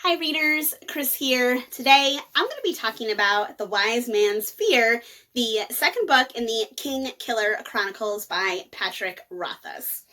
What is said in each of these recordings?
Hi readers, Chris here. Today I'm going to be talking about The Wise Man's Fear, the second book in the King Killer Chronicles by Patrick Rothfuss.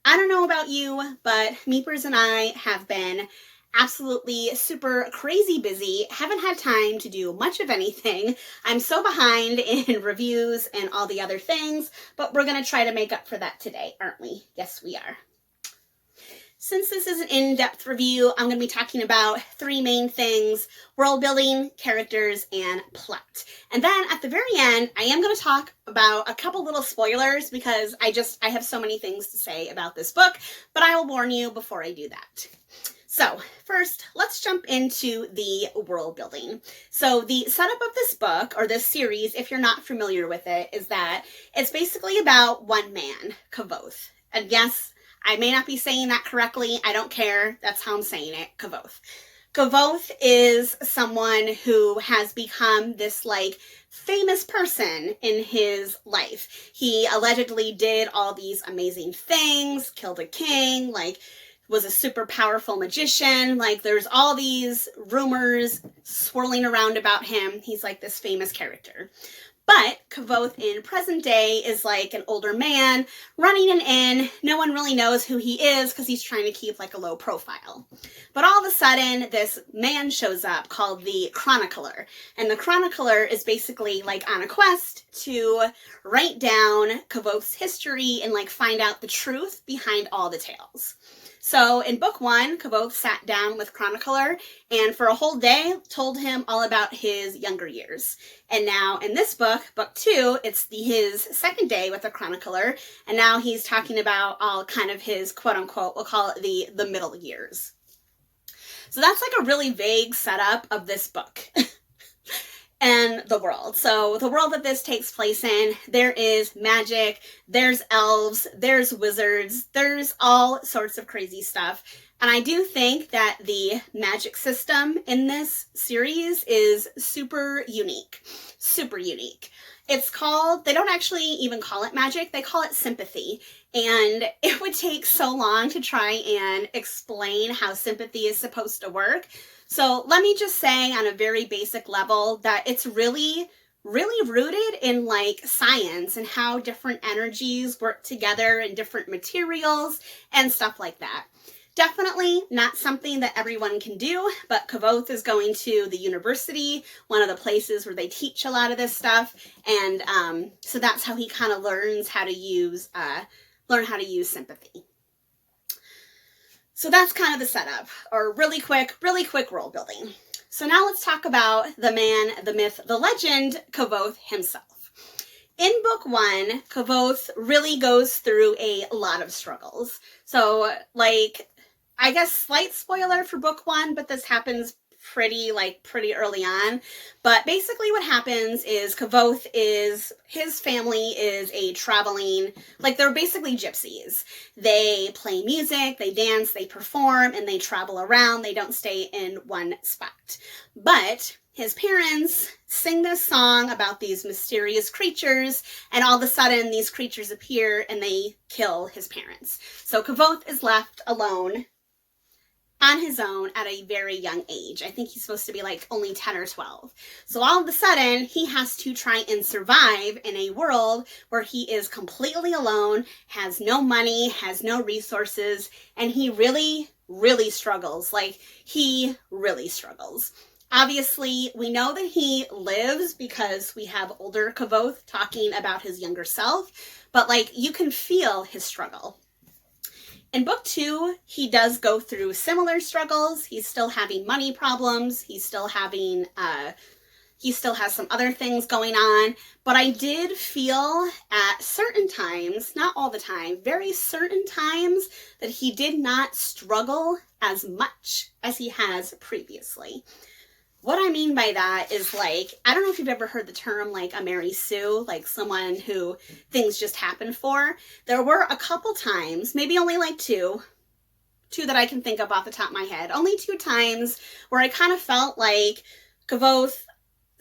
I don't know about you, but Meepers and I have been absolutely super crazy busy, haven't had time to do much of anything. I'm so behind in reviews and all the other things, but we're going to try to make up for that today, aren't we? Yes, we are. Since this is an in-depth review, I'm going to be talking about three main things: world building, characters, and plot. And then at the very end, I am going to talk about a couple little spoilers because I have so many things to say about this book, but I will warn you before I do that. So first, let's jump into the world building. So the setup of this book, or this series, if you're not familiar with it, is that it's basically about one man, Kavoth. And yes, I may not be saying that correctly. I don't care. That's how I'm saying it. Kavoth. Kavoth is someone who has become this famous person in his life. He allegedly did all these amazing things, killed a king, was a super powerful magician. There's all these rumors swirling around about him. He's this famous character. But Kavoth in present day is an older man running an inn. No one really knows who he is because he's trying to keep a low profile. But all of a sudden, this man shows up called the Chronicler. And the Chronicler is basically on a quest to write down Kavoth's history and find out the truth behind all the tales. So in book one, Kavoth sat down with Chronicler and for a whole day told him all about his younger years. And now in this book, book two, it's his second day with the Chronicler, and now he's talking about all kind of his quote-unquote, we'll call it the middle years. So that's a really vague setup of this book. And the world. So the world that this takes place in, there is magic, there's elves, there's wizards, there's all sorts of crazy stuff. And I do think that the magic system in this series is super unique. Super unique. It's called, they don't actually even call it magic, they call it sympathy. And it would take so long to try and explain how sympathy is supposed to work. So let me just say on a very basic level that it's really rooted in science and how different energies work together in different materials and stuff like that. Definitely not something that everyone can do, but Kavoth is going to the university, one of the places where they teach a lot of this stuff, and so that's how he kind of learns how to use sympathy. So that's kind of the setup, or really quick world building. So now let's talk about the man, the myth, the legend, Kavoth himself. In book one, Kavoth really goes through a lot of struggles. So I guess slight spoiler for book one, but this happens pretty early on. But basically what happens is his family is a traveling, they're basically gypsies. They play music, they dance, they perform, and they travel around. They don't stay in one spot. But his parents sing this song about these mysterious creatures, and all of a sudden these creatures appear and they kill his parents. So Kavoth is left alone on his own at a very young age. I think he's supposed to be only 10 or 12. So all of a sudden, he has to try and survive in a world where he is completely alone, has no money, has no resources, and he really struggles. He really struggles. Obviously, we know that he lives because we have older Kavoth talking about his younger self, but you can feel his struggle. In book two, he does go through similar struggles. He's still having money problems. He still has some other things going on. But I did feel at certain times, not all the time, very certain times, that he did not struggle as much as he has previously. What I mean by that is I don't know if you've ever heard the term a Mary Sue, someone who things just happen for. There were a couple times, maybe only two that I can think of off the top of my head, only 2 times where I kind of felt Kavoth,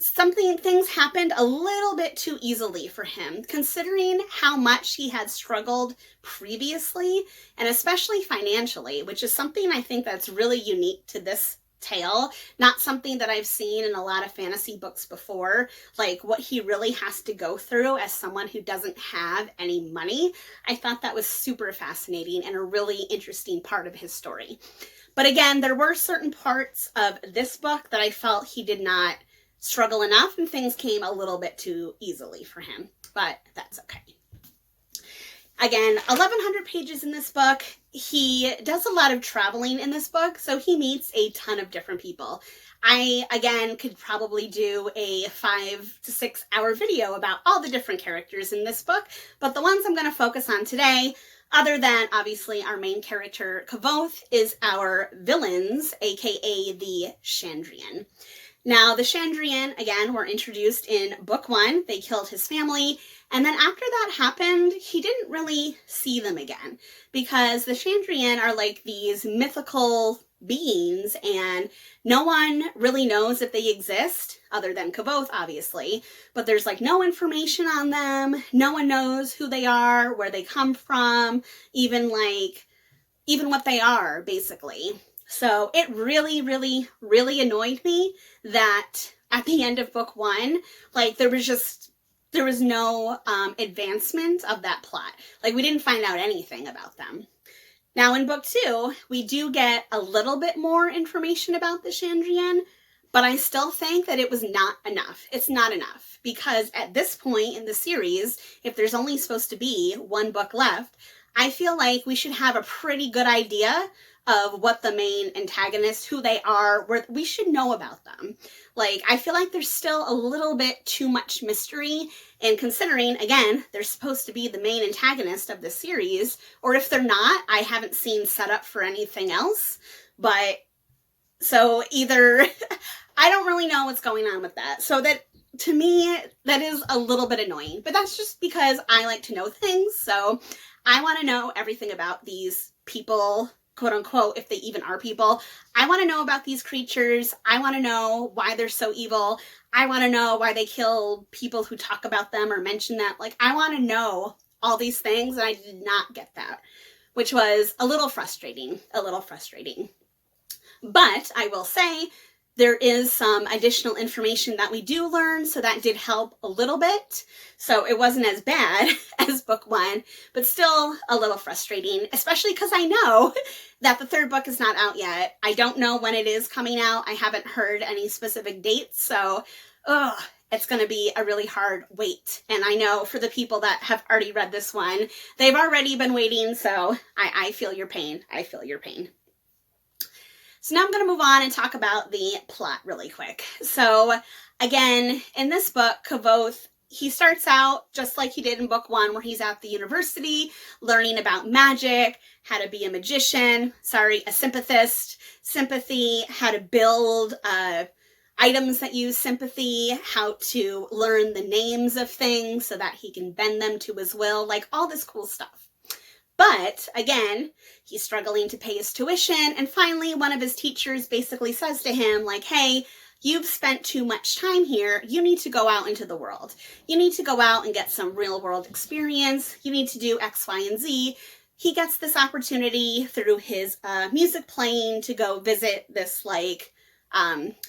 things happened a little bit too easily for him, considering how much he had struggled previously, and especially financially, which is something I think that's really unique to this tale, not something that I've seen in a lot of fantasy books before, like what he really has to go through as someone who doesn't have any money. I thought that was super fascinating and a really interesting part of his story. But again, there were certain parts of this book that I felt he did not struggle enough, and things came a little bit too easily for him, but that's okay. Again, 1,100 pages in this book. He does a lot of traveling in this book, so he meets a ton of different people. I, again, could probably do a 5 to 6 hour video about all the different characters in this book, but the ones I'm going to focus on today, other than obviously our main character, Kvothe, is our villains, aka the Chandrian. Now, the Chandrian, again, were introduced in book 1. They killed his family, and then after that happened, he didn't really see them again, because the Chandrian are like these mythical beings, and no one really knows if they exist, other than Kvothe, obviously, but there's like no information on them. No one knows who they are, where they come from, even what they are, basically. So it really, really, really annoyed me that at the end of book 1, like there was no advancement of that plot. Like we didn't find out anything about them. Now in book 2, we do get a little bit more information about the Chandrian, but I still think that it was not enough. It's not enough, because at this point in the series, if there's only supposed to be 1 book left, I feel like we should have a pretty good idea of what the main antagonists, who they are, where we should know about them. Like, I feel like there's still a little bit too much mystery, and considering, again, they're supposed to be the main antagonist of the series, or if they're not, I haven't seen set up for anything else, but, so either, I don't really know what's going on with that, so that, to me, that is a little bit annoying, but that's just because I like to know things, so I want to know everything about these people, quote unquote, if they even are people. I want to know about these creatures. I want to know why they're so evil. I want to know why they kill people who talk about them or mention that. Like, I want to know all these things, and I did not get that, which was a little frustrating, But I will say, there is some additional information that we do learn, so that did help a little bit. So it wasn't as bad as book 1, but still a little frustrating, especially because I know that the 3rd book is not out yet. I don't know when it is coming out. I haven't heard any specific dates, so it's going to be a really hard wait. And I know for the people that have already read this one, they've already been waiting, so I feel your pain. I feel your pain. So now I'm going to move on and talk about the plot really quick. So again, in this book, Kvothe, he starts out just like he did in book 1, where he's at the university learning about magic, how to be a magician, a sympathy, how to build items that use sympathy, how to learn the names of things so that he can bend them to his will, like all this cool stuff. But, again, he's struggling to pay his tuition, and finally one of his teachers basically says to him, like, hey, you've spent too much time here. You need to go out into the world. You need to go out and get some real-world experience. You need to do X, Y, and Z. He gets this opportunity through his music playing to go visit this,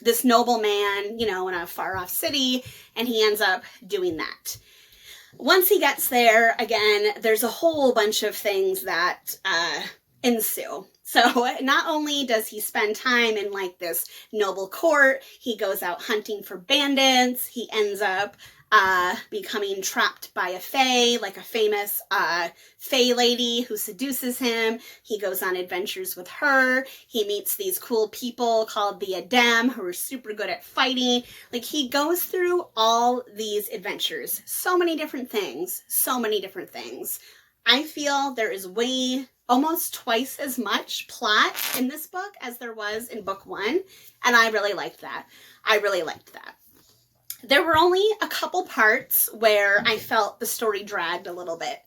this nobleman, in a far-off city, and he ends up doing that. Once he gets there, again, there's a whole bunch of things that ensue. So not only does he spend time in this noble court, he goes out hunting for bandits. He ends up becoming trapped by a fae, like a famous fae lady who seduces him. He goes on adventures with her. He meets these cool people called the Adem, who are super good at fighting. He goes through all these adventures. So many different things. I feel there is almost twice as much plot in this book as there was in book 1, and I really liked that. There were only a couple parts where I felt the story dragged a little bit,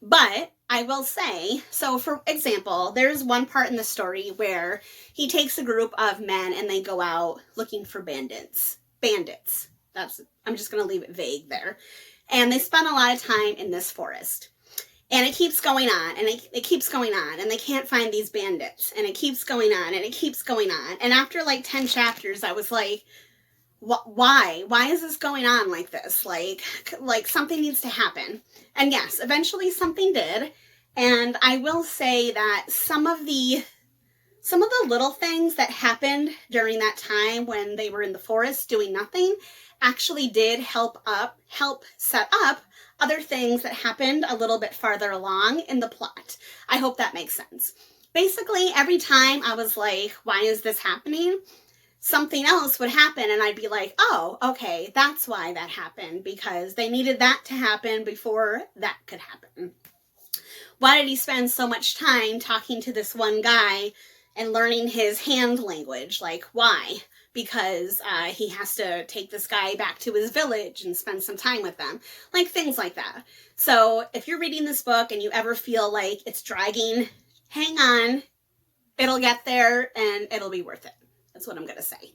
but I will say, so for example, there's one part in the story where he takes a group of men and they go out looking for bandits. I'm just going to leave it vague there. And they spend a lot of time in this forest. And it keeps going on, and it keeps going on, and they can't find these bandits, and it keeps going on, and it keeps going on. And after like 10 chapters, I was like, why? Why is this going on like this? Like something needs to happen. And yes, eventually something did. And I will say that some of the little things that happened during that time when they were in the forest doing nothing actually did help set up other things that happened a little bit farther along in the plot. I hope that makes sense. Basically, every time I was like, why is this happening? Something else would happen and I'd be like, oh, okay, that's why that happened, because they needed that to happen before that could happen. Why did he spend so much time talking to this one guy and learning his hand language? Like, why? Because he has to take this guy back to his village and spend some time with them. Like, things like that. So if you're reading this book and you ever feel like it's dragging, hang on. It'll get there and it'll be worth it. That's what I'm going to say.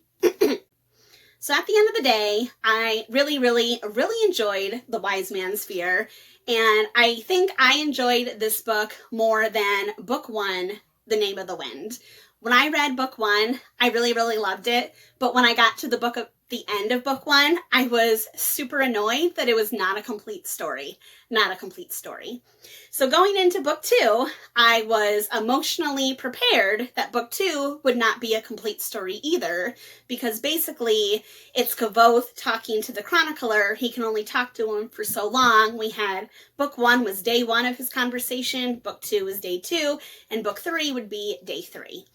So at the end of the day, I really, really, really enjoyed The Wise Man's Fear. And I think I enjoyed this book more than book 1, The Name of the Wind. When I read book 1, I really, really loved it. But when I got to the end of book 1, I was super annoyed that it was not a complete story. Not a complete story. So going into book 2, I was emotionally prepared that book 2 would not be a complete story either, because basically it's Kvothe talking to the chronicler. He can only talk to him for so long. We had book 1 was day 1 of his conversation, book 2 was day 2, and book 3 would be day 3.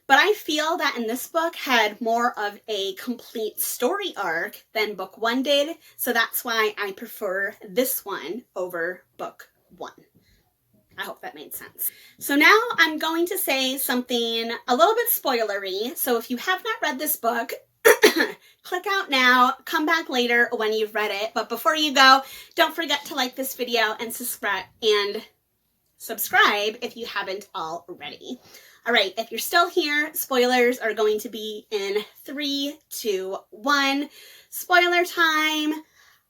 But I feel that in this book had more of a complete story arc than book 1 did, so that's why I prefer this one over book 1. I hope that made sense. So now I'm going to say something a little bit spoilery, so if you have not read this book, click out now, come back later when you've read it, but before you go, don't forget to like this video and subscribe if you haven't already. All right, if you're still here, spoilers are going to be in 3, 2, 1. Spoiler time.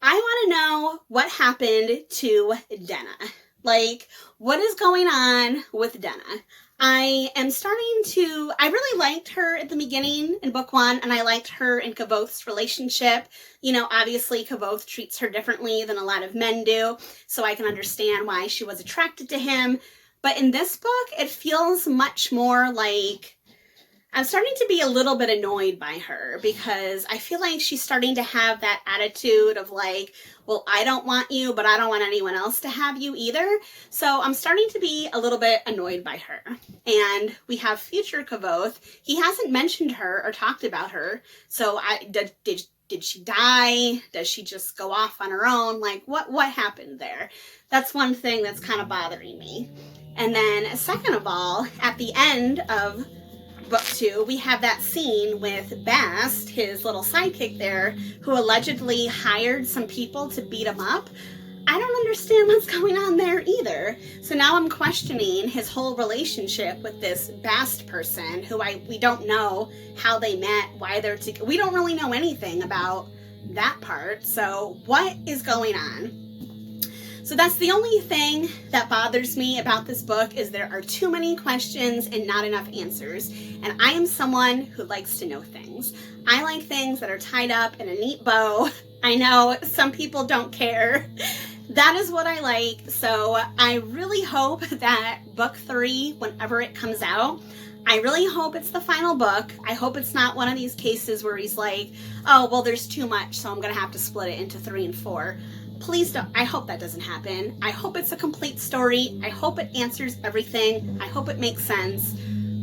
I want to know what happened to Denna. Like, what is going on with Denna? I really liked her at the beginning in book 1, and I liked her in Kvothe's relationship. You know, obviously Kvothe treats her differently than a lot of men do, so I can understand why she was attracted to him. But in this book, it feels much more like I'm starting to be a little bit annoyed by her, because I feel like she's starting to have that attitude of like, well, I don't want you, but I don't want anyone else to have you either. So I'm starting to be a little bit annoyed by her. And we have future Kvothe. He hasn't mentioned her or talked about her. So did she die? Does she just go off on her own? Like, what happened there? That's one thing that's kind of bothering me. And then second of all, at the end of book 2, we have that scene with Bast, his little sidekick there, who allegedly hired some people to beat him up. I don't understand what's going on there either. So now I'm questioning his whole relationship with this Bast person, who we don't know how they met, why they're together. We don't really know anything about that part. So what is going on? So that's the only thing that bothers me about this book, is there are too many questions and not enough answers. And I am someone who likes to know things. I like things that are tied up in a neat bow. I know some people don't care. That is what I like. So I really hope that book 3, whenever it comes out, I really hope it's the final book. I hope it's not one of these cases where he's like, oh, well, there's too much, so I'm going to have to split it into 3 and 4. Please don't. I hope that doesn't happen. I hope it's a complete story. I hope it answers everything. I hope it makes sense.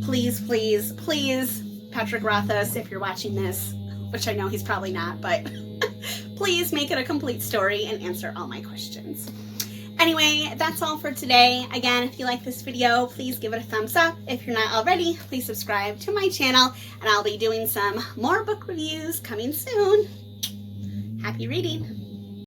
Please, please, please, Patrick Rothfuss, if you're watching this, which I know he's probably not, but please make it a complete story and answer all my questions. Anyway, that's all for today. Again, if you like this video, please give it a thumbs up. If you're not already, please subscribe to my channel, and I'll be doing some more book reviews coming soon. Happy reading.